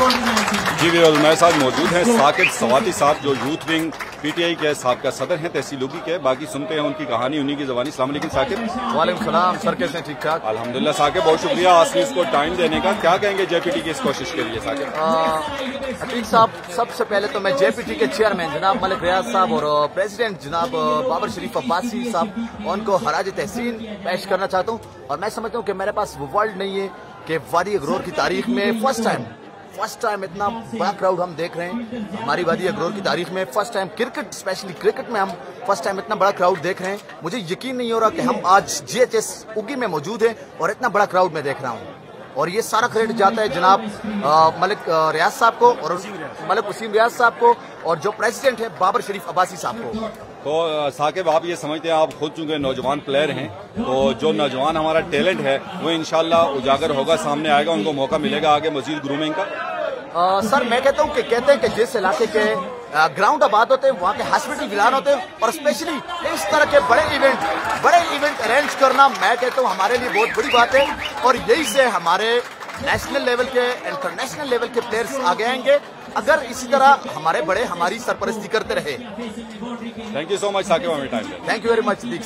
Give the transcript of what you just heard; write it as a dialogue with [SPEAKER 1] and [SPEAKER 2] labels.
[SPEAKER 1] जी viewers, मेरे साथ मौजूद हैं साकिब सवाती साहब जो यूथ विंग पीटीआई के साबका सदर हैं तहसील लुगी के। बाकी सुनते हैं उनकी कहानी उन्हीं की ज़बानी। अस्सलाम वालेकुम साकिब।
[SPEAKER 2] वालेकुम सलाम सर, कैसे ठीक ठाक?
[SPEAKER 1] अल्हम्दुलिल्लाह साकिब, बहुत शुक्रिया आज इसको टाइम देने का। क्या कहेंगे जेपीटी की इस कोशिश के लिए साकिब?
[SPEAKER 2] अतीक साहब, सबसे पहले तो मैं जेपीटी के चेयरमैन जनाब मलिक रियाज साहब और प्रेसिडेंट जनाब बाबर शरीफ अब्बासी साहब उनको हराज तहसीन पेश करना चाहता हूँ। और मैं समझता हूँ कि मेरे पास वो वर्ड नहीं है कि वादी अगरोर की तारीख में फर्स्ट टाइम इतना बड़ा क्राउड हम देख रहे हैं। हमारी वादी अगरोर की तारीख में first time cricket, specially cricket में हम फर्स्ट टाइम इतना बड़ा क्राउड देख रहे हैं। मुझे यकीन नहीं हो रहा कि हम आज जीएचएस उगी में मौजूद हैं और इतना बड़ा क्राउड में देख रहा हूँ। और ये सारा क्रेडिट जाता है जनाब मलिक रियाज साहब को और मलिक वसीम रियाज साहब को और जो प्रेसिडेंट है बाबर शरीफ अब्बासी साहब को।
[SPEAKER 1] तो साकिब, आप ये समझते हैं, आप खुद चूंकि नौजवान प्लेयर हैं, तो जो नौजवान हमारा टैलेंट है वो इंशाल्लाह उजागर होगा, सामने आएगा, उनको मौका मिलेगा आगे मजीद ग्रूमिंग का?
[SPEAKER 2] सर मैं कहता हूँ कि कहते हैं कि जिस इलाके के ग्राउंड आबाद होते हैं वहाँ के हॉस्पिटल वीरान होते हैं और स्पेशली इस तरह के बड़े इवेंट अरेंज करना मैं कहता हूँ हमारे लिए बहुत बड़ी बात है। और यही से हमारे नेशनल लेवल के, इंटरनेशनल लेवल के प्लेयर्स आगे आएंगे अगर इसी तरह हमारे बड़े हमारी सरपरस्ती करते रहे।
[SPEAKER 1] Thank you so much Saqib, हमें time.
[SPEAKER 2] Thank you very much.